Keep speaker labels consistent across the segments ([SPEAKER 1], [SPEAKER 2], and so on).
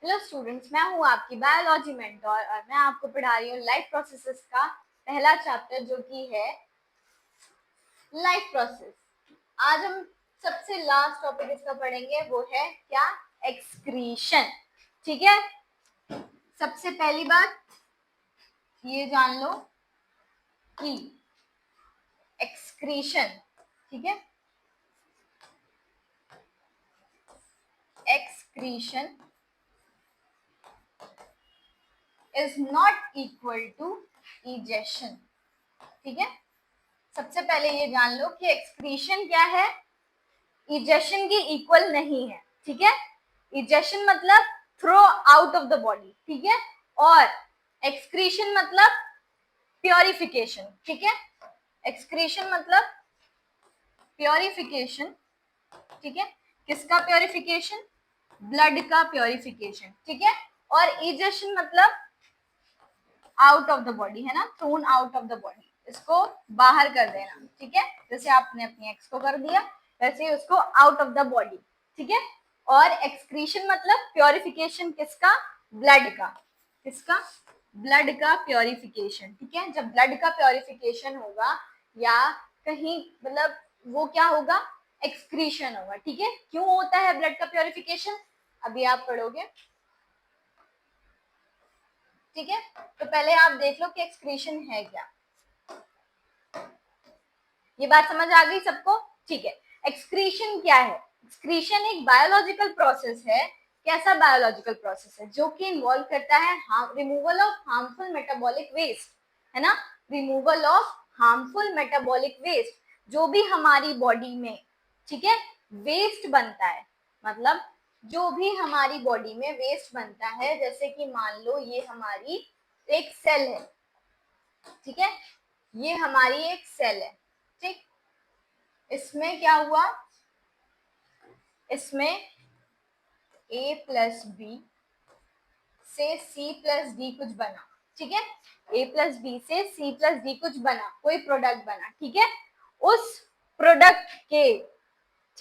[SPEAKER 1] Hello students, मैं हूँ आपकी बायोलॉजी मेंटोर और मैं आपको पढ़ा रही हूँ लाइफ प्रोसेसेस का पहला चैप्टर जो कि है लाइफ प्रोसेस। आज हम सबसे लास्ट टॉपिक इसका पढ़ेंगे, वो है क्या? एक्सक्रीशन। ठीक है, सबसे पहली बात ये जान लो कि एक्सक्रीशन, ठीक है, excretion is not equal to egestion. ठीक है, सबसे पहले ये जान लो कि एक्सक्रीशन क्या है, इजेशन की इक्वल नहीं है। ठीक है, इजेशन मतलब throw out of the body, ठीक है, और एक्सक्रीशन मतलब प्योरिफिकेशन। ठीक है, एक्सक्रीशन मतलब प्योरिफिकेशन। ठीक है, किसका प्योरिफिकेशन? ब्लड का प्योरिफिकेशन। ठीक है, और इजेशन मतलब आउट ऑफ द बॉडी, है ना, thrown out of the body, इसको बाहर कर देना। ठीक है, जैसे आपने अपनी एक्स को कर दिया वैसे ही उसको आउट ऑफ द बॉडी। ठीक है, और एक्सक्रीशन मतलब प्योरिफिकेशन, किसका? ब्लड का। किसका? ब्लड का प्योरिफिकेशन। ठीक है, जब ब्लड का प्योरिफिकेशन होगा या कहीं मतलब वो क्या होगा? एक्सक्रीशन होगा। ठीक है, क्यों होता है ब्लड का प्योरिफिकेशन? अभी आप पढ़ोगे। ठीक है, तो पहले आप देख लो कि एक्सक्रीशन है क्या। ये बात समझ आ गई सबको? ठीक है, एक्सक्रीशन क्या है? एक्सक्रीशन एक बायोलॉजिकल प्रोसेस है। कैसा बायोलॉजिकल प्रोसेस है? जो कि इन्वॉल्व करता है removal of harmful metabolic waste, है ना, removal of harmful metabolic waste, जो भी हमारी बॉडी में, ठीक है, वेस्ट बनता है, मतलब जो भी हमारी बॉडी में वेस्ट बनता है, जैसे कि मान लो ये हमारी एक सेल है। ठीक है, ये हमारी एक सेल है। ठीक, इसमें क्या हुआ? इसमें A प्लस बी से C प्लस डी कुछ बना। ठीक है, A प्लस बी से C प्लस डी कुछ बना, कोई प्रोडक्ट बना। ठीक है, उस प्रोडक्ट के,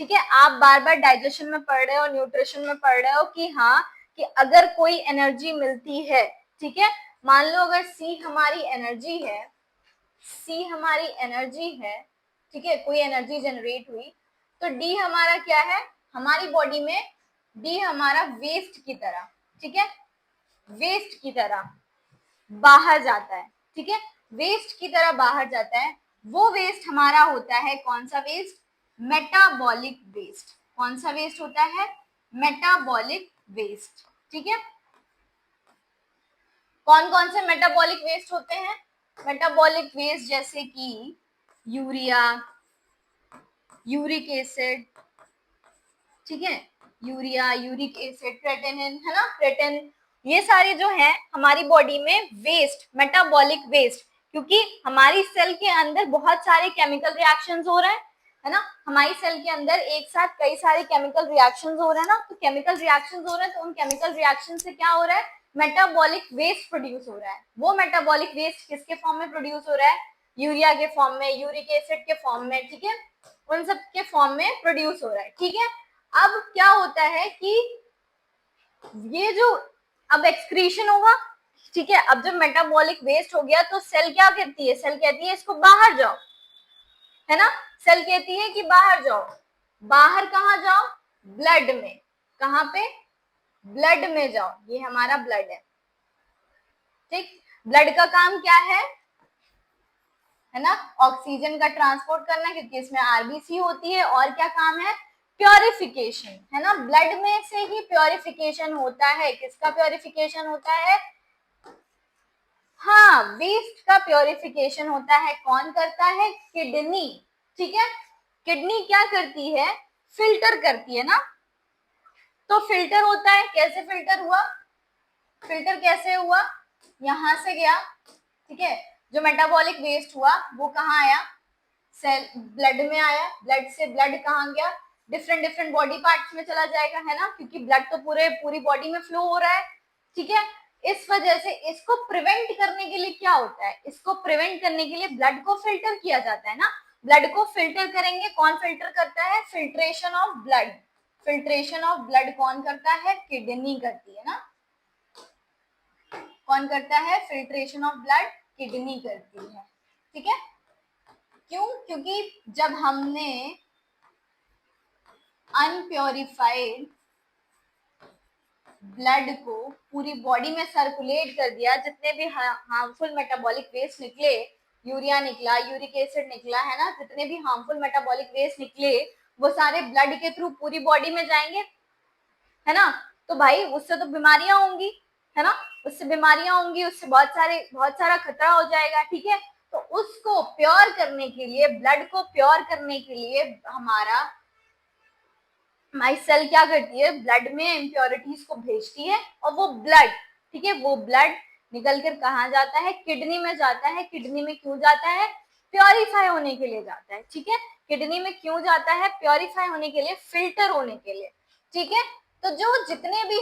[SPEAKER 1] ठीक है, आप बार बार डाइजेशन में पढ़ रहे हो, न्यूट्रिशन में पढ़ रहे हो कि हाँ, कि अगर कोई एनर्जी मिलती है, ठीक है, मान लो अगर C हमारी एनर्जी है, C हमारी एनर्जी है, ठीक है, कोई एनर्जी जनरेट हुई, तो D हमारा क्या है? हमारी बॉडी में D हमारा वेस्ट की तरह, ठीक है, वेस्ट की तरह बाहर जाता है। ठीक है, वेस्ट की तरह बाहर जाता है। वो वेस्ट हमारा होता है कौन सा वेस्ट? Metabolic waste. कौन सा वेस्ट होता है? Metabolic waste. ठीक है, कौन कौन से मेटाबॉलिक वेस्ट होते हैं? मेटाबॉलिक वेस्ट जैसे कि यूरिया, यूरिक एसिड, ठीक है, यूरिया, यूरिक एसिड, क्रेटिनिन, है ना, क्रेटिन, ये सारे जो है हमारी बॉडी में वेस्ट, मेटाबॉलिक वेस्ट, क्योंकि हमारी सेल के अंदर बहुत सारे केमिकल रिएक्शंस हो रहे हैं, है ना, हमारी सेल के अंदर एक साथ कई सारे केमिकल रिएक्शंस हो रहे हैं ना, तो केमिकल रिएक्शंस हो रहे हैं, तो उन केमिकल रिएक्शन से क्या हो रहा है? मेटाबॉलिक वेस्ट प्रोड्यूस हो रहा है। वो मेटाबॉलिक वेस्ट किसके फॉर्म में प्रोड्यूस हो रहा है? यूरिया के फॉर्म में, यूरिक एसिड के फॉर्म में, ठीक है, उन सब के फॉर्म में प्रोड्यूस हो रहा है। ठीक है, अब क्या होता है कि ये जो अब एक्सक्रीशन होगा, ठीक है, अब जब मेटाबॉलिक वेस्ट हो गया तो सेल क्या कहती है? सेल कहती है इसको बाहर जाओ, है ना, सेल कहती है कि बाहर जाओ। बाहर कहाँ जाओ? ब्लड में। कहाँ पे? ब्लड में जाओ, ये हमारा ब्लड है। ठीक, ब्लड का काम क्या है ना, ऑक्सीजन का ट्रांसपोर्ट करना, क्योंकि इसमें आरबीसी होती है। और क्या काम है? प्योरिफिकेशन, है ना, ब्लड में से ही प्योरिफिकेशन होता है। किसका प्योरिफिकेशन होता है? हाँ, वेस्ट का प्योरिफिकेशन होता है। कौन करता है? किडनी। ठीक है, किडनी क्या करती है? फिल्टर करती है ना, तो फिल्टर होता है। कैसे फिल्टर हुआ? फिल्टर कैसे हुआ? यहां से गया, ठीक है, जो मेटाबॉलिक वेस्ट हुआ वो कहाँ आया? सेल, ब्लड में आया। ब्लड से ब्लड कहाँ गया? डिफरेंट डिफरेंट बॉडी पार्ट्स में चला जाएगा, है ना, क्योंकि ब्लड तो पूरी बॉडी में फ्लो हो रहा है। ठीक है, इस वजह से इसको प्रिवेंट करने के लिए क्या होता है? इसको प्रिवेंट करने के लिए ब्लड को फिल्टर किया जाता है ना। ब्लड को फिल्टर करेंगे, कौन फिल्टर करता है? Filtration of blood. Filtration of blood कौन करता है? किडनी करती है ना। कौन करता है? फिल्ट्रेशन ऑफ ब्लड किडनी करती है, ठीक है। क्यों? क्योंकि जब हमने अनप्योरिफाइड ब्लड को पूरी बॉडी में सर्कुलेट कर दिया, जितने भी हार्मफुल मेटाबॉलिक वेस्ट निकले, यूरिया निकला, यूरिक एसिड निकला, है ना, जितने भी हार्मफुल मेटाबॉलिक वेस्ट निकले वो सारे ब्लड के थ्रू पूरी बॉडी में जाएंगे, है ना। तो भाई उससे तो बीमारियां होंगी, है ना, उससे बीमारियां होंगी, उससे बहुत सारा खतरा हो जाएगा, ठीक है। तो उसको प्योर करने के लिए, ब्लड को प्योर करने के लिए हमारी सेल क्या करती है? ब्लड में इम्प्योरिटीज को भेजती है, और वो ब्लड, ठीक है, वो ब्लड निकल कर कहाँ जाता है? किडनी में जाता है। किडनी में क्यों जाता है? प्योरीफाई होने के लिए जाता है, ठीक है। किडनी में क्यों जाता है? प्योरीफाई होने के लिए, फिल्टर होने के लिए, ठीक है। तो जो जितने भी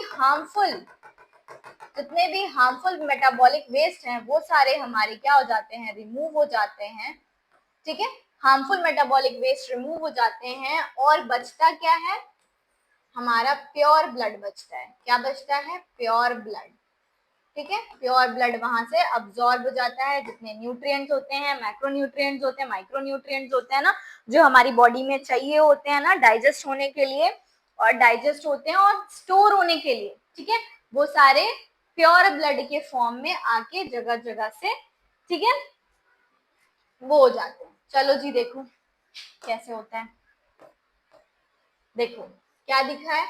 [SPEAKER 1] हार्मफुल मेटाबॉलिक वेस्ट हैं वो सारे हमारे क्या हो जाते हैं? रिमूव हो जाते हैं, ठीक है। हार्मफुल मेटाबॉलिक वेस्ट रिमूव हो जाते हैं, और बचता क्या है? हमारा प्योर ब्लड बचता है। क्या बचता है? प्योर ब्लड, ठीक है। प्योर ब्लड वहां से अब्सॉर्ब हो जाता है, जितने न्यूट्रिएंट्स होते हैं, मैक्रो न्यूट्रिएंट्स होते हैं, माइक्रो न्यूट्रिएंट्स होते हैं ना, जो हमारी बॉडी में चाहिए होते हैं ना डाइजेस्ट होने के लिए, और डाइजेस्ट होते हैं और स्टोर होने के लिए, ठीक है, वो सारे प्योर ब्लड के फॉर्म में आके जगह जगह से, ठीक है, वो हो जाते हैं। चलो जी देखो कैसे होता है। देखो क्या दिख रहा है?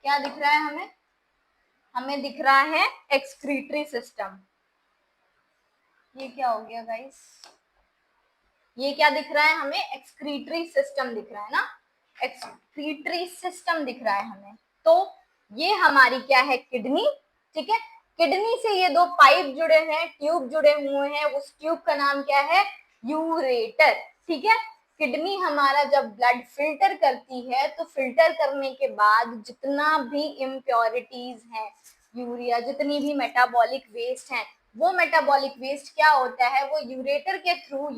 [SPEAKER 1] क्या दिख रहा है हमें? हमें दिख रहा है एक्सक्रीटरी सिस्टम। ये क्या हो गया गाइस? ये क्या दिख रहा है हमें? एक्सक्रीटरी सिस्टम दिख रहा है ना, एक्सक्रीटरी सिस्टम दिख रहा है हमें। तो ये हमारी क्या है? किडनी, ठीक है। किडनी से ये दो पाइप जुड़े हैं, ट्यूब जुड़े हुए हैं, उस ट्यूब का नाम क्या है? यूरेटर, ठीक है। किडनी हमारा जब ब्लड फिल्टर करती है, तो फिल्टर करने के बाद जितना भी इम्प्योरिटीज है, यूरिया, जितनी भी मेटाबॉलिक वेस्ट है, वो मेटाबॉलिक वेस्ट क्या होता है? वो यूरेटर के थ्रू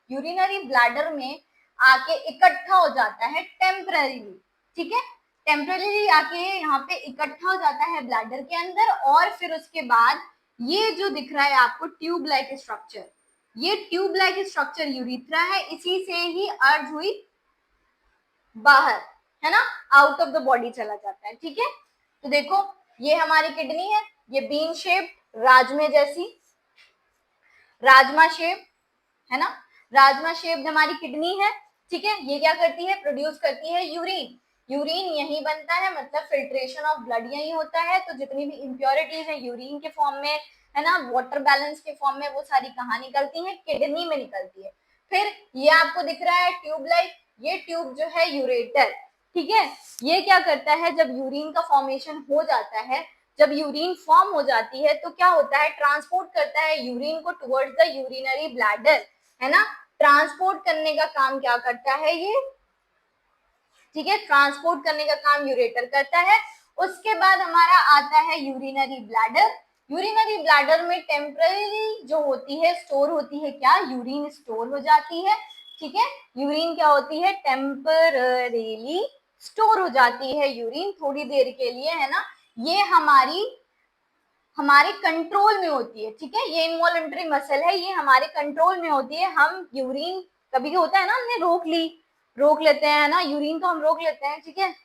[SPEAKER 1] यूरिनरी ब्लैडर में आके इकट्ठा हो जाता है टेम्पररीली, ठीक है। टेम्पररी आके यहाँ पे इकट्ठा हो जाता है ब्लैडर के अंदर, और फिर उसके बाद ये जो दिख रहा है आपको ट्यूब लाइक स्ट्रक्चर, ये ट्यूब लाइक स्ट्रक्चर यूरिथ्रा है, इसी से ही अर्ज हुई बाहर, है ना, आउट ऑफ द बॉडी चला जाता है, ठीक है। तो देखो ये हमारी किडनी है, ये बीन शेप, राजमे जैसी, राजमा शेप, है ना, राजमा शेप हमारी किडनी है, ठीक है। ये क्या करती है? प्रोड्यूस करती है यूरिन। यूरिन यही बनता है, मतलब फिल्ट्रेशन ऑफ ब्लड यही होता है। तो जितनी भी इम्प्योरिटीज है यूरिन के फॉर्म में, है ना, वाटर बैलेंस के फॉर्म में, वो सारी कहाँ निकलती है? किडनी में निकलती है। फिर ये आपको दिख रहा है ट्यूब लाइक, ये ट्यूब जो है यूरेटर, ठीक है। ये क्या करता है? जब यूरिन का फॉर्मेशन हो जाता है, जब यूरिन फॉर्म हो जाती है, तो क्या होता है? ट्रांसपोर्ट करता है यूरिन को टुवर्ड्स द यूरिनरी ब्लैडर, है ना। ट्रांसपोर्ट करने का काम क्या करता है ये? ठीक है, ट्रांसपोर्ट करने का काम यूरेटर करता है। उसके बाद हमारा आता है यूरिनरी ब्लैडर। यूरिनरी ब्लैडर में टेम्पररी जो होती है, स्टोर होती है क्या? यूरिन स्टोर हो जाती है, ठीक है। यूरिन क्या होती है? टेम्पररीली स्टोर हो जाती है यूरिन, थोड़ी देर के लिए, है ना। ये हमारे कंट्रोल में होती है, ठीक है। ये इनवॉलंटरी मसल है, ये हमारे कंट्रोल में होती है। हम यूरिन कभी होता है ना, हमने रोक लेते हैं ना, यूरिन तो हम रोक लेते हैं, ठीक है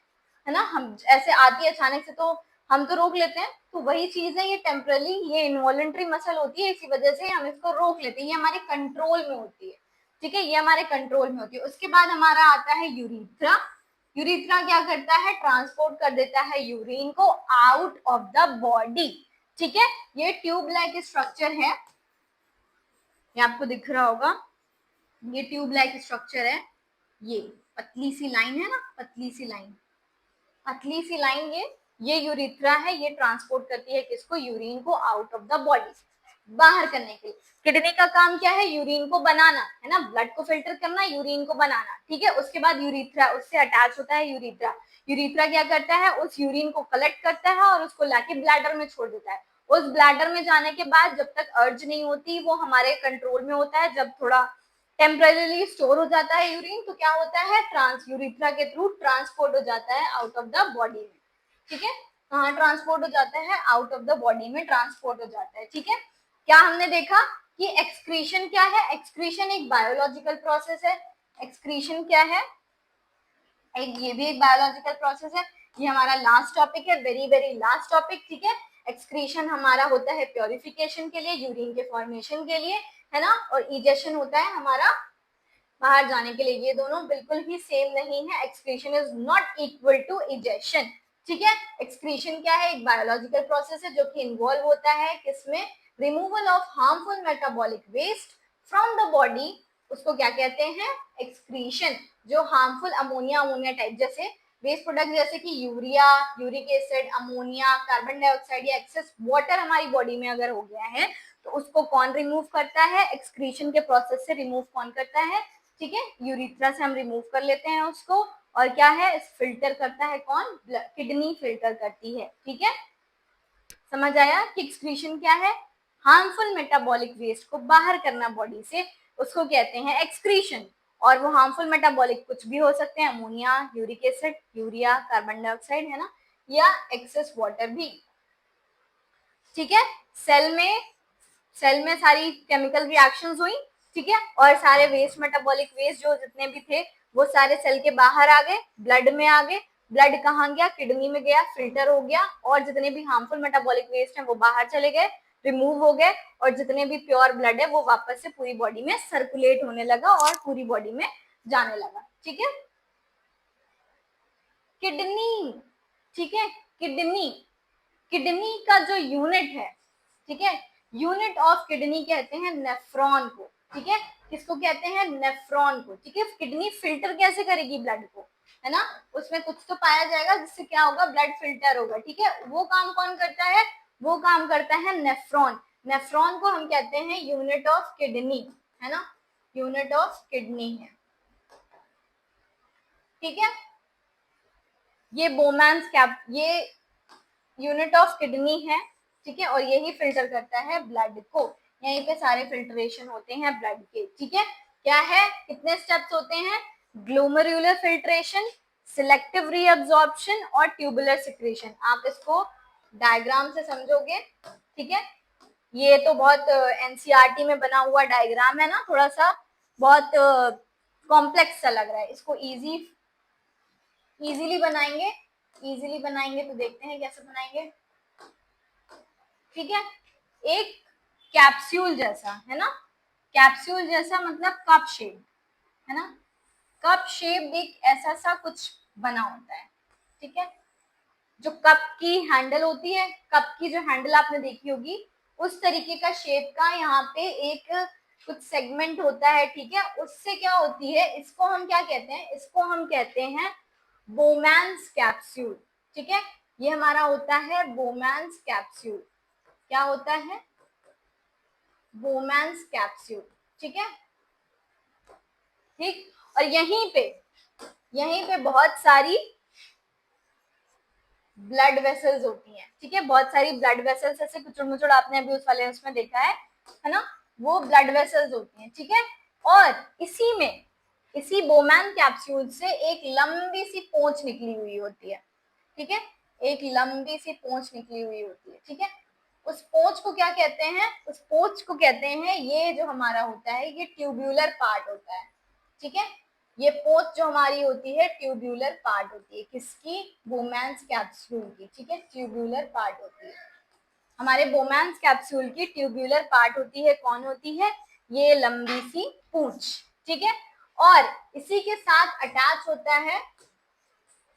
[SPEAKER 1] ना, हम ऐसे आती है अचानक से तो हम तो रोक लेते हैं। तो वही चीज है, ये टेम्परली, ये इनवॉलंटरी मसल होती है, इसी वजह से हम इसको रोक लेते हैं, ये हमारे कंट्रोल में होती है, ठीक है, ये हमारे कंट्रोल में होती है। उसके बाद हमारा आता है यूरिथ्रा। यूरिथ्रा क्या करता है? ट्रांसपोर्ट कर देता है यूरिन को आउट ऑफ द बॉडी, ठीक है। ये ट्यूब लाइक स्ट्रक्चर है, ये आपको दिख रहा होगा, ये ट्यूब लाइक स्ट्रक्चर है। ये पतली सी लाइन है ना, पतली सी लाइन, ये यूरिथ्रा है, ये ट्रांसपोर्ट करती है किसको? यूरिन को आउट ऑफ द बॉडी, बाहर करने के लिए। किडनी का काम क्या है? यूरिन को बनाना, है ना, ब्लड को फिल्टर करना, यूरिन को बनाना, ठीक है। उसके बाद यूरिथ्रा, उससे अटैच होता है यूरिथ्रा। यूरिथ्रा क्या करता है? उस यूरिन को कलेक्ट करता है और उसको लाके ब्लैडर में छोड़ देता है। उस ब्लैडर में जाने के बाद जब तक अर्ज नहीं होती, वो हमारे कंट्रोल में होता है। जब थोड़ा टेम्पररीली स्टोर हो जाता है यूरिन, तो क्या होता है? यूरिथ्रा के थ्रू ट्रांसपोर्ट हो जाता है आउट ऑफ द बॉडी में, ठीक है। कहाँ ट्रांसपोर्ट हो जाता है, आउट ऑफ द बॉडी में ट्रांसपोर्ट हो जाता है। ठीक है, क्या हमने देखा कि एक्सक्रीशन क्या है, एक्सक्रीशन एक बायोलॉजिकल प्रोसेस है। एक्सक्रीशन क्या है, एक ये भी एक बायोलॉजिकल प्रोसेस है। ये हमारा लास्ट टॉपिक है, वेरी वेरी लास्ट टॉपिक। ठीक है, एक्सक्रीशन हमारा होता है प्योरिफिकेशन के लिए, यूरिन के फॉर्मेशन के लिए, है ना, और इजेशन होता है हमारा बाहर जाने के लिए। ये दोनों बिल्कुल ही सेम नहीं है, excretion is not equal to egestion. ठीक है, एक्सक्रीशन क्या है, एक बायोलॉजिकल प्रोसेस है जो कि इन्वॉल्व होता है किसमें, removal of harmful metabolic waste from the body, उसको क्या कहते हैं, एक्सक्रीशन। जो हार्मफुल अमोनिया अमोनिया टाइप जैसे वेस्ट प्रोडक्ट जैसे कि urea, uric acid, ammonia, carbon dioxide या एक्सेस वाटर हमारी बॉडी में अगर हो गया है तो उसको कौन रिमूव करता है, एक्सक्रीशन के प्रोसेस से रिमूव कौन करता है। ठीक है, यूरिथ्रा से हम रिमूव कर लेते हैं उसको, और क्या है, फिल्टर करता है कौन, किडनी फिल्टर करती है। ठीक है, समझ आया कि एक्सक्रीशन क्या है, हार्मफुल मेटाबॉलिक वेस्ट को बाहर करना बॉडी से, उसको कहते हैं एक्सक्रीशन। और वो हार्मफुल मेटाबॉलिक कुछ भी हो सकते हैं, ammonia, uric acid, urea, carbon dioxide, है ना, या एक्सेस वाटर भी। ठीक है, सेल में सारी केमिकल रिएक्शंस हुई। ठीक है, और सारे वेस्ट मेटाबॉलिक वेस्ट जो जितने भी थे वो सारे सेल के बाहर आ गए, ब्लड में आ गए। ब्लड कहाँ गया, किडनी में गया, फिल्टर हो गया, और जितने भी हार्मफुल मेटाबॉलिक वेस्ट हैं वो बाहर चले गए, रिमूव हो गए, और जितने भी प्योर ब्लड है वो वापस से पूरी बॉडी में सर्कुलेट होने लगा और पूरी बॉडी में जाने लगा। ठीक है, किडनी, ठीक है, किडनी, किडनी का जो यूनिट है, ठीक है, यूनिट ऑफ किडनी कहते हैं नेफ्रॉन को। ठीक है, किसको कहते हैं, नेफ्रॉन को। ठीक है, किडनी फिल्टर कैसे करेगी ब्लड को, है ना, उसमें कुछ तो पाया जाएगा जिससे क्या होगा, ब्लड फिल्टर होगा। ठीक है, वो काम कौन करता है, वो काम करता है नेफ्रॉन। नेफ्रॉन को हम कहते हैं यूनिट ऑफ किडनी, है ना, यूनिट ऑफ किडनी है। ठीक है, ये बोमैन्स कैप, ये यूनिट ऑफ किडनी है। ठीक है, और यही फिल्टर करता है ब्लड को, यहीं पे सारे फिल्ट्रेशन होते हैं ब्लड के। ठीक है, क्या है, कितने स्टेप्स होते हैं, ग्लोमेरुलर फिल्ट्रेशन, सिलेक्टिव रीअब्जॉर्प्शन और ट्यूबुलर सिक्रेशन। आप इसको डायग्राम से समझोगे। ठीक है, ये तो बहुत एनसीईआरटी में बना हुआ डायग्राम है ना, थोड़ा सा बहुत कॉम्प्लेक्स सा लग रहा है, इसको इजीली बनाएंगे, इजीली बनाएंगे तो देखते हैं कैसे बनाएंगे। ठीक है, एक कैप्सूल जैसा, है ना, कैप्सूल जैसा मतलब कप शेप, है ना, कप शेप एक ऐसा सा कुछ बना होता है। ठीक है, जो कप की हैंडल होती है, कप की जो हैंडल आपने देखी होगी उस तरीके का शेप का यहाँ पे एक कुछ सेगमेंट होता है। ठीक है, उससे क्या होती है, इसको हम क्या कहते हैं, इसको हम कहते हैं बोमैन्स कैप्सूल। ठीक है, ये हमारा होता है बोमैन्स कैप्सूल। क्या होता है, बोमैन्स कैप्सूल। ठीक है, ठीक, और यहीं पे बहुत सारी ब्लड वेसल्स होती हैं। ठीक है, बहुत सारी ब्लड वेसल्स, ऐसे कुचड़ मुचड़ आपने अभी उस वाले उसमें देखा है ना, वो ब्लड वेसल्स होती हैं। ठीक है, और इसी बोमैन कैप्सूल से एक लंबी सी पोंछ निकली हुई होती है। ठीक है, एक लंबी सी पोंछ निकली हुई होती है। ठीक है, उस पोंछ को क्या कहते हैं, उस पोंछ को कहते हैं, ये जो हमारा होता है ये ट्यूब्यूलर पार्ट होता है। ठीक है, ये पोंछ जो हमारी होती है ट्यूब्यूलर पार्ट होती है, किसकी, बोमैन्स कैप्सूल की। ठीक है, ट्यूब्यूलर पार्ट होती है हमारे बोमैन्स कैप्सूल की, ट्यूब्यूलर पार्ट होती है, कौन होती है, ये लंबी सी पूंछ। ठीक है, और इसी के साथ अटैच होता है,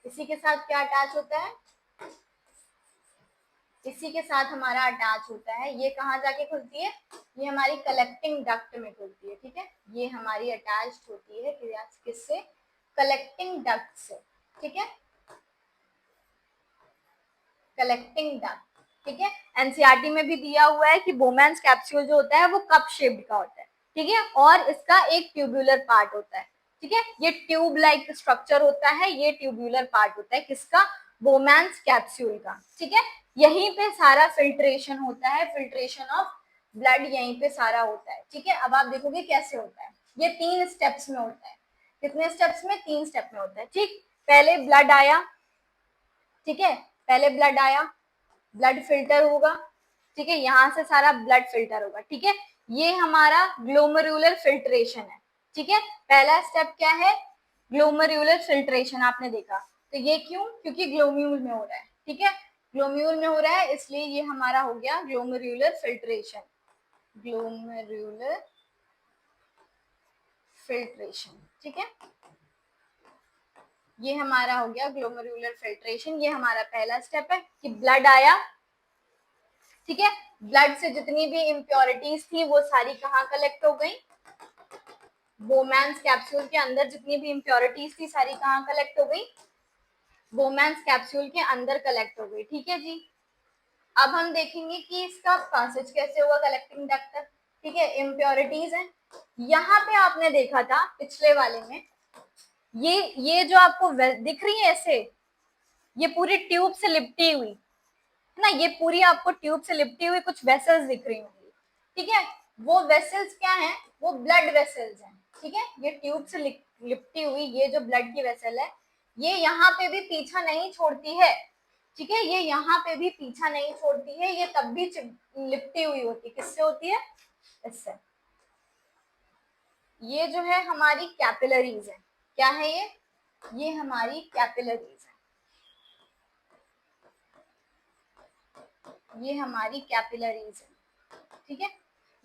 [SPEAKER 1] इसी के साथ क्या अटैच होता है, इसी के साथ हमारा अटैच होता है, ये कहाँ जाके खुलती है, ये हमारी कलेक्टिंग डक्ट में खुलती है। ठीक है, ये हमारी अटैच्ड होती है किससे, कलेक्टिंग डक्ट से। ठीक है, कलेक्टिंग डक्ट। ठीक है, एनसीईआरटी में भी दिया हुआ है कि बोमैन्स कैप्सूल जो होता है वो कप शेप्ड का होता है। ठीक है, और इसका एक ट्यूब्यूलर पार्ट होता है। ठीक है, ये ट्यूब लाइक स्ट्रक्चर होता है, ये ट्यूब्यूलर पार्ट होता है किसका, बोमैन्स कैप्सूल का। ठीक है, यहीं पे सारा फिल्ट्रेशन होता है, फिल्ट्रेशन ऑफ ब्लड यहीं पे सारा होता है। ठीक है, अब आप देखोगे कैसे होता है, ये 3 स्टेप्स में होता है। कितने स्टेप्स में, 3 स्टेप में होता है। ठीक, पहले ब्लड आया, ठीक है, पहले ब्लड आया, ब्लड फिल्टर होगा, ठीक है, यहां से सारा ब्लड फिल्टर होगा, ठीक है, ये हमारा ग्लोमेरुलर फिल्ट्रेशन है, ठीक है। पहला स्टेप क्या है, ग्लोमेरुलर फिल्ट्रेशन, आपने देखा, तो ये क्यों, क्योंकि ग्लोम्यूल में हो रहा है, ठीक है, ग्लोम्यूल में हो रहा है, इसलिए ये हमारा हो गया ग्लोमेरुलर फिल्ट्रेशन, ग्लोमेरुलर फिल्ट्रेशन, ठीक है, ये हमारा हो गया ग्लोमेरुलर फिल्ट्रेशन। ये हमारा पहला स्टेप है कि ब्लड आया, ठीक है, ब्लड से जितनी भी इम्प्योरिटीज थी वो सारी कहाँ कलेक्ट हो गई, बोमैन्स कैप्सूल के अंदर जितनी भी इम्प्योरिटीज थी सारी कहाँ कलेक्ट हो गई, बोमैन्स कैप्सूल के अंदर कलेक्ट हो गई, ठीक है जी। अब हम देखेंगे कि इसका पासेज कैसे हुआ कलेक्टिंग डक्ट तक, ठीक है, इम्प्योरिटीज है, यहाँ पे आपने देखा था पिछले वाले में, ये जो आपको दिख रही है ऐसे, ये पूरी ट्यूब से लिपटी हुई है ना, ये पूरी आपको ट्यूब से लिपटी हुई कुछ वेसल्स दिख रही होंगी, ठीक है, वो वेसल्स क्या हैं, वो ब्लड वेसल्स हैं, ठीक है, ये ट्यूब से लिपटी हुई ये जो ब्लड की वेसल है, ये यहाँ पे भी पीछा नहीं छोड़ती है, ठीक है, ये यहाँ पे भी पीछा नहीं छोड़ती है, ये तब भी लिपटी हुई होती है, किससे होती है, इससे। ये जो है हमारी कैपिलरीज है, क्या है ये हमारी कैपिलरीज है, ये हमारी कैपिलरीज है, ठीक है,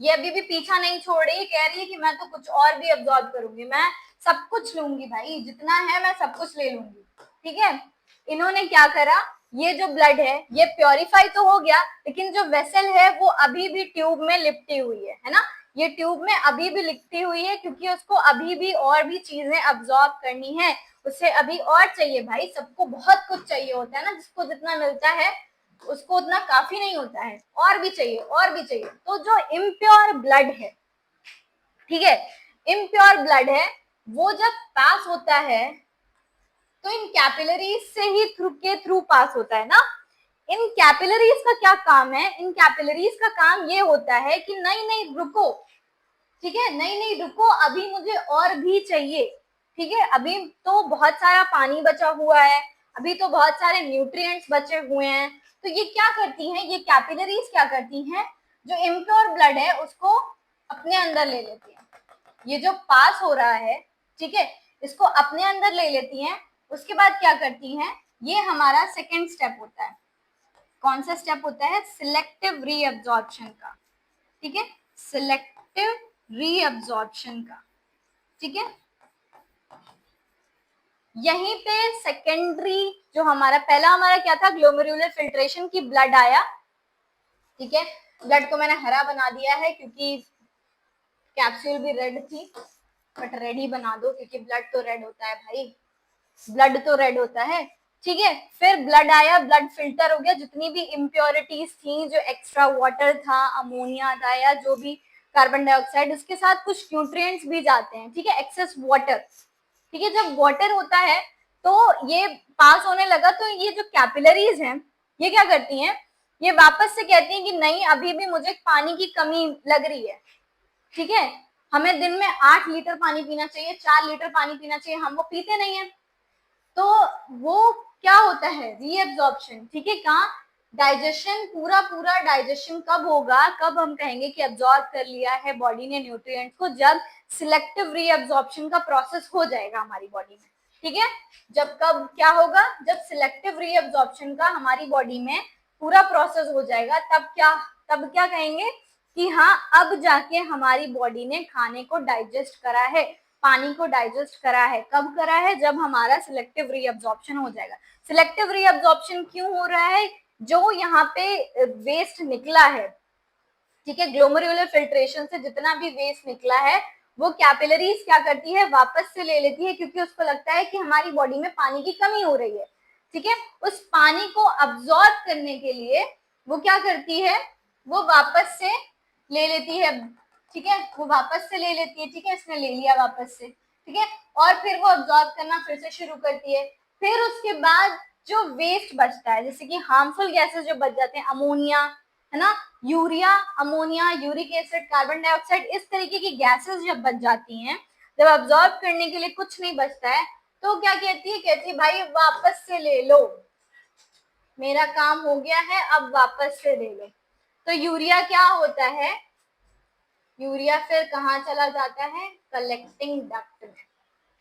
[SPEAKER 1] ये अभी भी पीछा नहीं छोड़ रही, कह रही है कि मैं तो कुछ और भी अब्सॉर्ब करूंगी, मैं सब कुछ लूंगी भाई, जितना है मैं सब कुछ ले लूंगी, ठीक है। इन्होंने क्या करा, ये जो ब्लड है ये प्योरीफाई तो हो गया, लेकिन जो वेसल है वो अभी भी ट्यूब में लिपटी हुई है ना, ये ट्यूब में अभी भी लिपटी हुई है, क्योंकि उसको अभी भी और भी चीजें अब्सॉर्ब करनी है, उसे अभी और चाहिए भाई, सबको बहुत कुछ चाहिए होता है ना, जिसको जितना मिलता है उसको उतना काफी नहीं होता है, और भी चाहिए और भी चाहिए। तो जो इम्प्योर ब्लड है, ठीक है, इम्प्योर ब्लड है, वो जब पास होता है तो इन कैपिलरीज से ही थ्रू पास होता है ना। इन कैपिलरीज का क्या काम है, इन कैपिलरीज का काम ये होता है कि नहीं नहीं रुको, ठीक है, नहीं नहीं रुको, अभी मुझे और भी चाहिए, ठीक है, अभी तो बहुत सारा पानी बचा हुआ है, अभी तो बहुत सारे न्यूट्रिएंट्स बचे हुए हैं, तो ये क्या करती हैं, ये कैपिलरीज क्या करती हैं, जो इम्प्योर ब्लड है उसको अपने अंदर ले लेती हैं, ये जो पास हो रहा है, ठीक है, इसको अपने अंदर ले लेती हैं, उसके बाद क्या करती हैं, ये हमारा सेकेंड स्टेप होता है, कौन सा स्टेप होता है, सिलेक्टिव रीअब्जॉर्प्शन का, ठीक है, सिलेक्टिव रीअब्जॉर्प्शन का, ठीक है। यहीं पे सेकेंडरी जो हमारा पहला हमारा क्या था, ग्लोमेरुलर फिल्ट्रेशन की ब्लड आया, ठीक है, ब्लड को मैंने हरा बना दिया है क्योंकि कैप्सूल भी रेड थी, बट रेड ही बना दो क्योंकि ब्लड तो रेड होता है भाई, ब्लड तो रेड होता है, ठीक है। फिर ब्लड आया, ब्लड फिल्टर हो गया, जितनी भी इम्प्योरिटीज थी, जो एक्स्ट्रा वाटर था, अमोनिया था, या जो भी कार्बन डाइऑक्साइड, उसके साथ कुछ न्यूट्रिएंट्स भी जाते हैं, ठीक है, एक्सेस वाटर, ठीक है, जब वाटर होता है तो ये पास होने लगा, तो ये जो कैपिलरीज हैं ये क्या करती हैं, ये वापस से कहती हैं कि नहीं अभी भी मुझे पानी की कमी लग रही है, ठीक है, हमें दिन में 8 लीटर पानी पीना चाहिए, 4 लीटर पानी पीना चाहिए, हम वो पीते नहीं है, तो वो क्या होता है, रीअब्जॉर्प्शन, ठीक है, कहाँ, डाइजेशन, पूरा पूरा डाइजेशन कब होगा, कब हम कहेंगे कि अब्सॉर्ब कर लिया है बॉडी ने न्यूट्रिएंट्स को, जब सिलेक्टिव रीअब्जॉर्प्शन का प्रोसेस हो जाएगा हमारी बॉडी में, ठीक है, जब कब क्या होगा, जब सिलेक्टिव रीअब्जॉर्प्शन का हमारी बॉडी में पूरा प्रोसेस हो जाएगा, तब क्या कहेंगे कि हाँ अब जाके हमारी बॉडी ने खाने को डाइजेस्ट करा है, पानी को डाइजेस्ट करा है, कब करा है, जब हमारा सिलेक्टिव रीअब्जॉर्प्शन हो जाएगा। सिलेक्टिव रीअब्जॉर्प्शन क्यों हो रहा है, जो यहाँ पे वेस्ट निकला है, ठीक है, ग्लोमेरुलर फिल्ट्रेशन से जितना भी वेस्ट निकला है वो कैपिलरीज क्या करती है, वापस से ले लेती है, क्योंकि उसको लगता है कि हमारी बॉडी में पानी की कमी हो रही है, ठीक है, उस पानी को अब्सॉर्ब करने के लिए वो क्या करती है, वो वापस से ले लेती है, ठीक है, वो वापस से ले लेती है, ठीक है, इसने ले लिया वापस से, ठीक है, और फिर वो अब्सॉर्ब करना फिर से शुरू करती है, फिर उसके बाद जो वेस्ट बचता है, जैसे कि हार्मफुल गैसेस जो बच जाते हैं, अमोनिया है ना, urea, ammonia, uric acid, carbon dioxide, इस तरीके की गैसेस जब बच जाती हैं, जब अब्सॉर्ब करने के लिए कुछ नहीं बचता है, तो क्या कहती है, कहती है भाई वापस से ले लो, मेरा काम हो गया है, अब वापस से ले लो। तो यूरिया क्या होता है, यूरिया फिर कहाँ चला जाता है, कलेक्टिंग डक्ट में।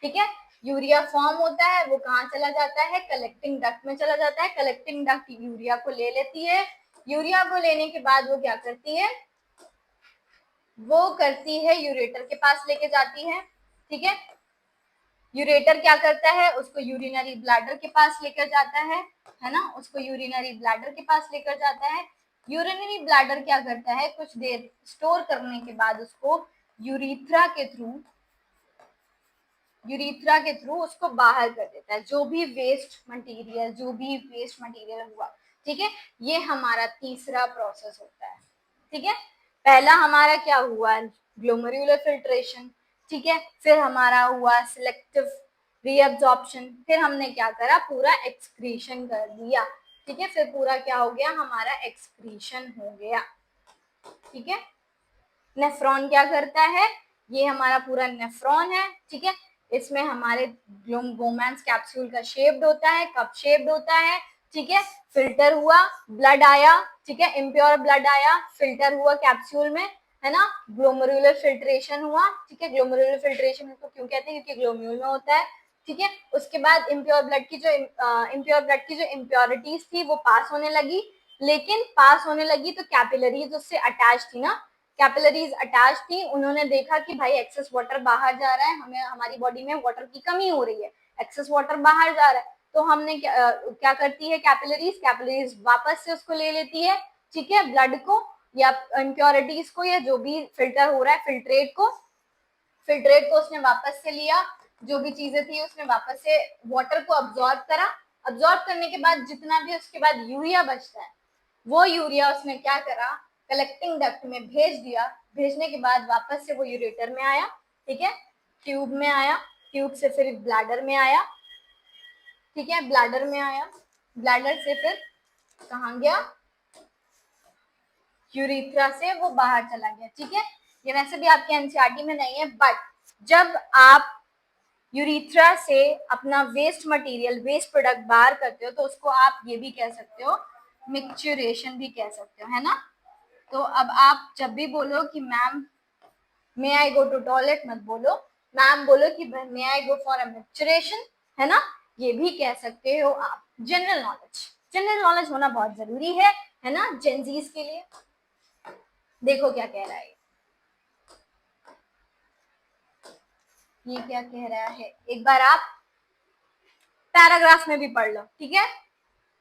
[SPEAKER 1] ठीक है, यूरिया फॉर्म होता है, वो कहाँ चला जाता है, कलेक्टिंग डक्ट में चला जाता है। कलेक्टिंग डक्ट यूरिया को ले लेती है, यूरिया को लेने के बाद वो क्या करती है, वो करती है यूरेटर के पास लेके जाती है। ठीक है, यूरेटर क्या करता है, उसको यूरिनरी ब्लैडर के पास लेकर जाता है ना, उसको यूरिनरी ब्लैडर के पास लेकर जाता है। यूरिनरी ब्लैडर क्या करता है, कुछ देर स्टोर करने के बाद उसको यूरिथ्रा के थ्रू उसको बाहर कर देता है, जो भी वेस्ट मटेरियल हुआ। ठीक है, ये हमारा तीसरा प्रोसेस होता है। ठीक है, पहला हमारा क्या हुआ, ग्लोमेरुलर फिल्ट्रेशन। ठीक है, फिर हमारा हुआ सिलेक्टिव रीअब्जॉर्प्शन, फिर हमने क्या करा, पूरा एक्सक्रीशन कर दिया। ठीक है, फिर पूरा क्या हो गया, हमारा एक्सक्रीशन हो गया। ठीक है, नेफ्रॉन क्या करता है, ये हमारा पूरा नेफ्रॉन है। ठीक है, इसमें हमारे बोमेन्स कैप्सूल का शेप्ड होता है, कप शेप्ड होता है। ठीक है, फिल्टर हुआ, ब्लड आया। ठीक है, इम्प्योर ब्लड आया, फिल्टर हुआ कैप्सूल में, है ना, ग्लोमेरुलर फिल्ट्रेशन हुआ। ठीक है, ग्लोमेरुलर फिल्ट्रेशन को क्यों कहते हैं, क्योंकि ग्लोम्यूल में होता है। ठीक है, उसके बाद इम्प्योर ब्लड की जो इम्प्योरिटीज थी वो पास होने लगी, लेकिन पास होने लगी तो कैपिलरीज उससे अटैच थी ना, कैपिलरीज अटैच थी, उन्होंने देखा कि भाई एक्सेस वाटर बाहर जा रहा है, हमें हमारी बॉडी में वाटर की कमी हो रही है, एक्सेस वाटर बाहर जा रहा है, तो हमने क्या करती है, कैपिलरीज वापस से उसको ले लेती है। ठीक है, ब्लड को या इम्प्योरिटीज को या जो भी फिल्टर हो रहा है, फिल्ट्रेट को उसने वापस से लिया, जो भी चीजें थी उसने वापस से वाटर को अब्सॉर्ब करा। अब्सॉर्ब करने के बाद जितना भी उसके बाद यूरिया बचता है, वो यूरिया उसने क्या करा, कलेक्टिंग डक्ट में भेज दिया। भेजने के बाद वापस से वो यूरेटर में आया। ठीक है, ट्यूब में आया, ट्यूब से फिर ब्लैडर में आया। ठीक है, ब्लैडर में आया, ब्लैडर से फिर कहाँ गया, यूरिथ्रा से वो बाहर चला गया। ठीक है, ये वैसे भी आपके एनसीईआरटी में नहीं है, बट जब आप यूरिथ्रा से अपना वेस्ट मटेरियल, वेस्ट प्रोडक्ट बाहर करते हो, तो उसको आप ये भी कह सकते हो, मिक्सचुरेशन भी कह सकते हो, है ना। तो अब आप जब भी बोलो कि ma'am may I go to toilet, मत बोलो, मैम बोलो कि मे आई गो फॉर अ मिक्सचुरेशन, है ना, ये भी कह सकते हो आप। जनरल नॉलेज होना बहुत जरूरी है ना, जेंजीज के लिए। देखो क्या कह रहा है, ये क्या कह रहा है, एक बार आप पैराग्राफ में भी पढ़ लो। ठीक है,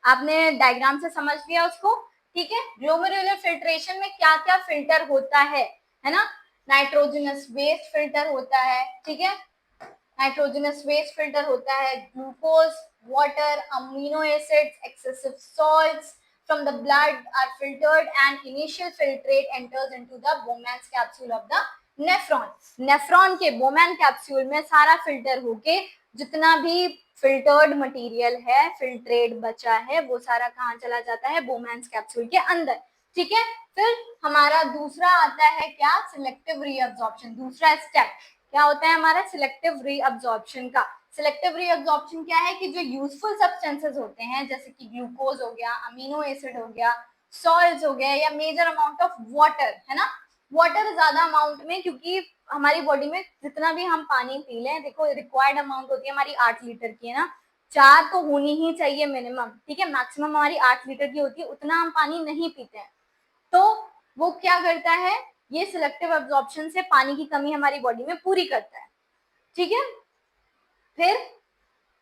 [SPEAKER 1] आपने डायग्राम से समझ लिया उसको। ठीक है, ग्लोमेरुलर फिल्ट्रेशन में क्या क्या फिल्टर होता है ना, नाइट्रोजनस वेस्ट फिल्टर होता है। ठीक है, नाइट्रोजनस वेस्ट फिल्टर होता है, glucose, water, amino acids, excessive salts from the blood are filtered and initial filtrate enters into the Bowman's capsule of the nephron. Nephron के बोमैन कैप्सूल में सारा filter होके जितना भी फिल्टर्ड मटेरियल है, filtrate बचा है, वो सारा कहाँ चला जाता है, बोमैन्स कैप्सूल के अंदर। ठीक है, फिर हमारा दूसरा आता है क्या, सिलेक्टिव रीअब्जॉर्प्शन। दूसरा स्टेप क्या होता है हमारा, सिलेक्टिव रीअब्जॉर्प्शन का। सिलेक्टिव रीअब्जॉर्प्शन क्या है कि जो यूजफुल सब्सटेंसेस होते हैं, जैसे कि ग्लूकोज हो गया, अमीनो एसिड हो गया, सॉल्ट्स हो गया, या मेजर अमाउंट ऑफ वाटर, है ना, वाटर ज्यादा अमाउंट में, क्योंकि हमारी बॉडी में जितना भी हम पानी पी लें, देखो रिक्वायर्ड अमाउंट होती है हमारी 8 लीटर की, है ना, 4 तो होनी ही चाहिए मिनिमम। ठीक है, मैक्सिमम हमारी 8 लीटर की होती है, उतना हम पानी नहीं पीते हैं। तो वो क्या करता है, ये सिलेक्टिव एब्जॉर्प्शन से पानी की कमी हमारी बॉडी में पूरी करता है। ठीक है, फिर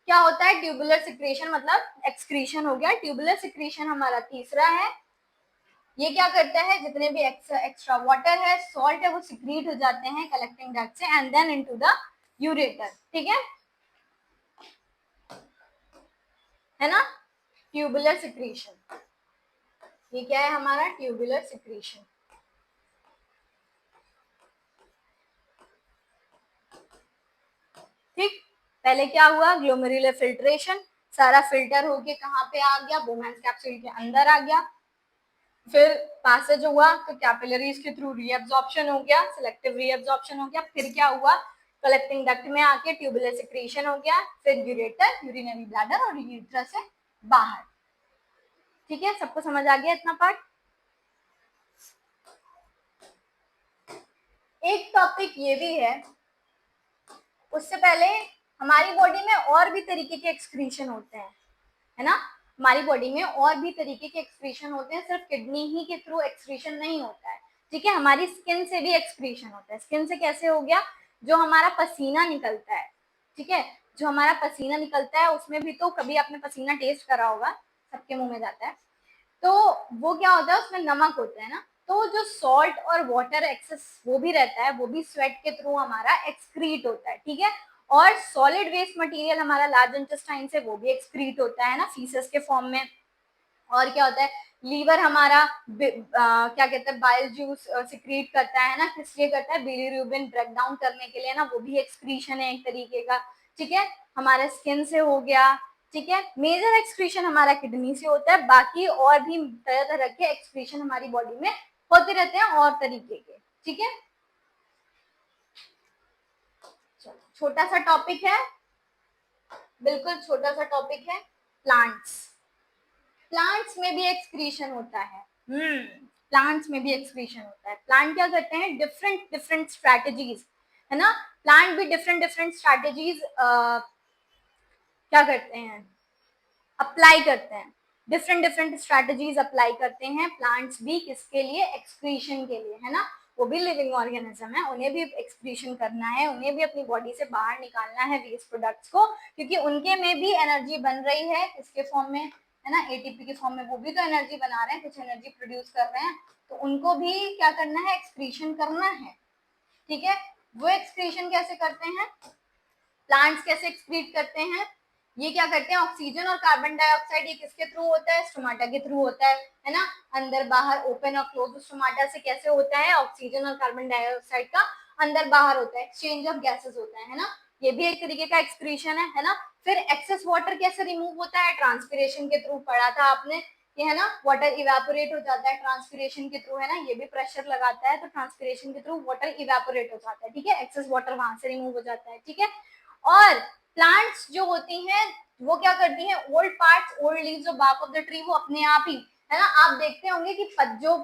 [SPEAKER 1] क्या होता है, ट्यूबुलर सिक्रेशन, मतलब एक्सक्रीशन हो गया। ट्यूबुलर सिक्रेशन हमारा तीसरा है। ये क्या करता है, जितने भी एक्स्ट्रा वाटर है, सॉल्ट है, वो सिक्रीट हो जाते हैं कलेक्टिंग डक्ट से and then into the ureter. ठीक है ना, ट्यूबुलर सिक्रेशन, ये क्या है हमारा, ट्यूबुलर सिक्रेशन। ठीक, पहले क्या हुआ, ग्लोमेरुलर फिल्ट्रेशन, सारा फिल्टर होके कहाँ पे आ गया, बोमैन्स कैप्सूल के अंदर आ गया। फिर पैसेज हुआ तो कैपिलरीज के थ्रू रीअब्जॉर्प्शन हो गया, सिलेक्टिव रीअब्जॉर्प्शन हो गया। फिर क्या हुआ, कलेक्टिंग डक्ट में आके ट्यूबुलर सिक्रेशन हो गया, फिर यूरेटर, यूरिनरी ब्लैडर और यूरेथ्रा से बाहर। ठीक है, सबको समझ आ गया इतना पार्ट? एक टॉपिक ये भी है, उससे पहले हमारी बॉडी में और भी तरीके के एक्सक्रीशन होते हैं, है ना? हमारी बॉडी में और भी तरीके के एक्सक्रीशन होते हैं, सिर्फ किडनी ही के थ्रू एक्सक्रीशन नहीं होता है, ठीक है? हमारी स्किन से भी एक्सक्रीशन होता है। स्किन से कैसे हो गया? जो हमारा पसीना निकलता है, ठीक है, जो हमारा पसीना निकलता है उसमें भी तो कभी आपने पसीना टेस्ट करा होगा, सबके मुंह में जाता है, तो वो क्या होता है, उसमें नमक होता है ना, तो जो सॉल्ट और वाटर एक्सेस वो भी रहता है, वो भी स्वेट के थ्रू हमारा एक्सक्रीट होता है, ठीक है? और सॉलिड वेस्ट मटेरियल हमारा लार्ज इंटेस्टाइन से वो भी एक्सक्रीट होता है ना, फीसेस के फॉर्म में। और क्या होता है, लीवर हमारा क्या कहते हैं, बाइल जूस सिक्रीट करता है ना, किस लिए करता है? बिलीरुबिन ब्रेक डाउन करने के लिए ना, वो भी एक्सक्रीशन है एक तरीके का, ठीक है? हमारे स्किन से हो गया, ठीक है? मेजर एक्सक्रीशन हमारा किडनी से होता है, बाकी और भी तरह तरह के एक्सक्रीशन हमारी बॉडी में होते रहते हैं और तरीके के, ठीक है? छोटा सा टॉपिक है, बिल्कुल छोटा सा टॉपिक है, प्लांट्स। प्लांट्स में भी एक्सक्रीशन होता है, प्लांट्स में भी एक्सक्रीशन होता है। प्लांट क्या करते हैं? डिफरेंट डिफरेंट स्ट्रैटेजीज, है ना, प्लांट भी डिफरेंट डिफरेंट स्ट्रैटेजीज क्या करते हैं, अप्लाई करते हैं, डिफरेंट डिफरेंट स्ट्रैटेजीज अप्लाई करते हैं प्लांट्स भी, किसके लिए? एक्सक्रीशन के लिए, है ना? वो भी लिविंग ऑर्गेनिज्म है, उन्हें भी एक्सक्रीशन करना है, उन्हें भी अपनी बॉडी से बाहर निकालना है वेस्ट प्रोडक्ट्स को, क्योंकि उनके में भी एनर्जी बन रही है, किसके फॉर्म में, है ना, एटीपी के फॉर्म में, वो भी तो एनर्जी बना रहे हैं, कुछ एनर्जी प्रोड्यूस कर रहे हैं, तो उनको भी क्या करना है? एक्सक्रीशन करना है, ठीक है? वो एक्सक्रीशन कैसे करते हैं, प्लांट्स कैसे एक्सक्रीट करते हैं? ये क्या करते हैं, ऑक्सीजन और कार्बन डाइऑक्साइड, ये किसके थ्रू होता है? स्टोमाटा के थ्रू होता है ना, अंदर बाहर ओपन और क्लोज स्टोमाटा से कैसे होता है? ऑक्सीजन और कार्बन डाइऑक्साइड का अंदर बाहर होता है, एक्सचेंज ऑफ गैसेस होता है ना, ये भी एक तरीके का एक्सक्रीशन है ना? फिर एक्सेस वाटर कैसे रिमूव होता है? ट्रांसपीरेशन के थ्रू, पढ़ा था आपने, ये है ना, वाटर इवेपोरेट हो जाता है ट्रांसपीरेशन के थ्रू, है ना, ये भी प्रेशर लगाता है तो ट्रांसपीरेशन के थ्रू वाटर इवेपोरेट हो जाता है, ठीक है, एक्सेस वाटर वहां से रिमूव हो जाता है, ठीक है? और प्लांट्स जो होती हैं वो क्या करती हैं, ओल्ड पार्ट्स, ओल्ड लीव्स और बार्क ऑफ द ट्री, वो अपने आप ही, है ना, आप देखते होंगे कि जो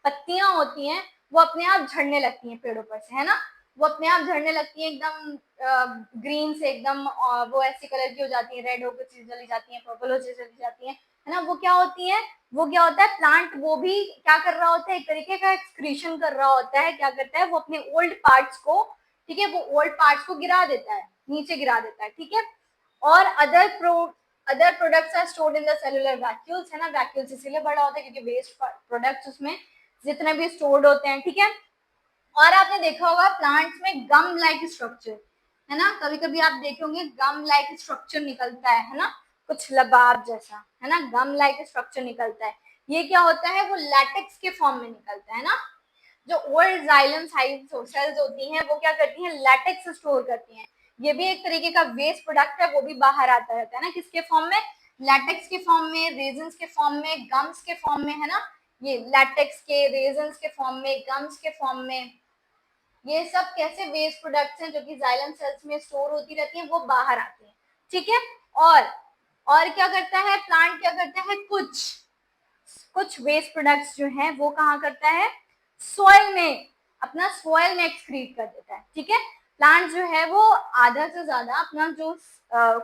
[SPEAKER 1] पत्तियां होती हैं वो अपने आप झड़ने लगती हैं पेड़ों पर से, है ना, वो अपने आप झड़ने लगती हैं, एकदम ग्रीन से एकदम वो ऐसी कलर की हो जाती है, रेड होकर चली जाती है, पर्पल होकर चली जाती है ना, वो क्या होती है, वो क्या होता है, प्लांट वो भी क्या कर रहा होता है, एक तरीके का एक्सक्रीशन कर रहा होता है, क्या करता है, वो अपने ओल्ड पार्ट्स को, ठीक है, वो ओल्ड पार्ट्स को गिरा देता है, नीचे गिरा देता है, ठीक है? और other products are stored in the cellular vacuoles, है ना, वैक्यूल्स इसीलिए बड़ा होता है क्योंकि वेस्ट प्रोडक्ट्स उसमें जितने भी स्टोर्ड होते हैं, ठीक है? और आपने देखा होगा प्लांट्स में गम लाइक स्ट्रक्चर, है ना, कभी कभी आप देखेंगे गम लाइक स्ट्रक्चर निकलता है ना, कुछ लबाब जैसा, है ना, गम लाइक स्ट्रक्चर निकलता है, ये क्या होता है, वो लैटेक्स के फॉर्म में निकलता है ना, जो ओल्ड जाइलम सेल्स होती हैं वो क्या करती हैं, लैटेक्स स्टोर करती हैं, ये भी एक तरीके का वेस्ट प्रोडक्ट है, वो भी बाहर आता रहता है ना, किसके फॉर्म में, लैटेक्स के फॉर्म में, रेजन्स के फॉर्म में, गम्स के फॉर्म में, है ना, ये लैटेक्स के, रेजन्स के फॉर्म में, गम्स के फॉर्म में, ये सब कैसे वेस्ट प्रोडक्ट्स हैं जो कि जाइलम सेल्स में स्टोर होती रहती हैं, वो बाहर आती हैं, ठीक है? और क्या करता है प्लांट, क्या करता है, कुछ कुछ वेस्ट प्रोडक्ट्स जो हैं वो कहाँ करता है, सॉइल में, अपना सॉइल में एक्सक्रीट कर देता है, ठीक है? प्लांट जो है वो आधा से ज्यादा अपना जो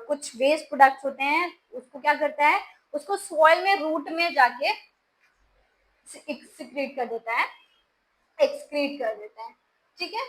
[SPEAKER 1] कुछ वेस्ट प्रोडक्ट्स होते हैं उसको क्या करता है, उसको सॉइल में, रूट में जाके एक्सक्रीट कर देता है, एक्सक्रीट कर देता है, ठीक है?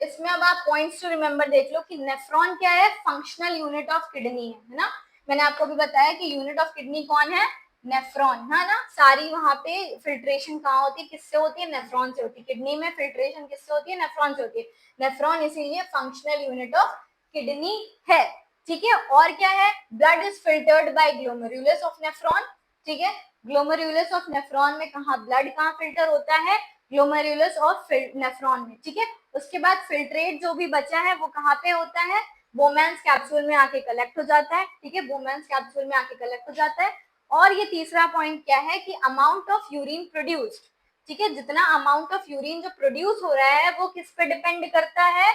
[SPEAKER 1] इसमें अब आप पॉइंट्स टू रिमेम्बर देख लो कि नेफ्रॉन क्या है, फंक्शनल यूनिट ऑफ किडनी है ना, मैंने आपको भी बताया कि यूनिट ऑफ किडनी कौन है, नेफ्रॉन, है ना, सारी वहां पे फिल्ट्रेशन कहाँ होती है, किससे होती है, नेफ्रॉन से होती है, किडनी में फिल्ट्रेशन किससे होती है, नेफ्रॉन से होती है, नेफ्रॉन इसीलिए फंक्शनल यूनिट ऑफ किडनी है, ठीक है? और क्या है, blood is filtered by glomerulus of nephron, ठीक है, ग्लोमेरुलस ऑफ नेफ्रॉन में कहा ब्लड कहाँ फिल्टर होता है, ग्लोमेरुलस ऑफ नेफ्रॉन में, ठीक है? उसके बाद फिल्ट्रेट जो भी बचा है वो कहाँ पे होता है, बोमेंस कैप्सूल में आके कलेक्ट हो जाता है, ठीक है, बोमेंस कैप्सूल में आके कलेक्ट हो जाता है। और ये तीसरा पॉइंट क्या है कि अमाउंट ऑफ यूरिन प्रोड्यूस्ड, ठीक है, जितना अमाउंट ऑफ यूरिन जो प्रोड्यूस हो रहा है वो किस पे डिपेंड करता है,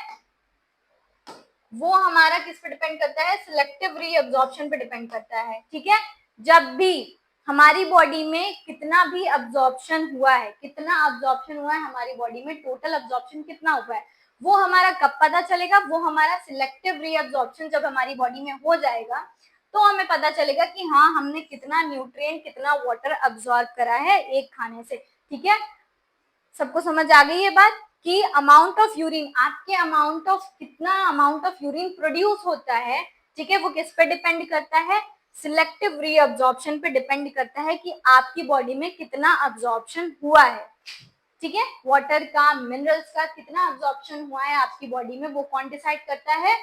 [SPEAKER 1] वो हमारा किस पे डिपेंड करता है, सिलेक्टिव रीअब्जॉर्प्शन पे डिपेंड करता है, ठीक है। जब भी हमारी बॉडी में कितना भी अब्जॉर्प्शन हुआ है, कितना अब्जॉर्प्शन हुआ है हमारी बॉडी में, टोटल अब्जॉर्प्शन कितना हुआ है, वो हमारा कब पता चलेगा, वो हमारा सिलेक्टिव रीअब्जॉर्प्शन जब हमारी बॉडी में हो जाएगा तो हमें पता चलेगा कि हाँ हमने कितना न्यूट्रिएंट, कितना वाटर अब्सॉर्ब करा है एक खाने से, ठीक है। सबको समझ आ गई ये बात कि अमाउंट ऑफ यूरिन, आपके अमाउंट ऑफ कितना अमाउंट ऑफ यूरिन प्रोड्यूस होता है, ठीक है, वो किस पे डिपेंड करता है, सिलेक्टिव रीअब्जॉर्प्शन पे डिपेंड करता है कि आपकी बॉडी में कितना अब्जॉर्प्शन हुआ है, ठीक है। वाटर का, मिनरल्स का कितना अब्जॉर्प्शन हुआ है आपकी बॉडी में, वो कौन डिसाइड करता है,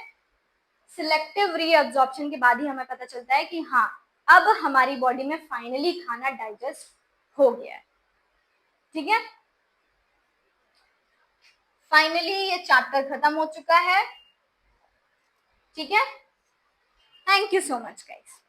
[SPEAKER 1] सिलेक्टिव रीअब्जॉर्प्शन के बाद ही हमें पता चलता है कि हाँ अब हमारी बॉडी में फाइनली खाना डाइजेस्ट हो गया है, ठीक है। फाइनली ये चैप्टर खत्म हो चुका है, ठीक है। Thank you so much guys.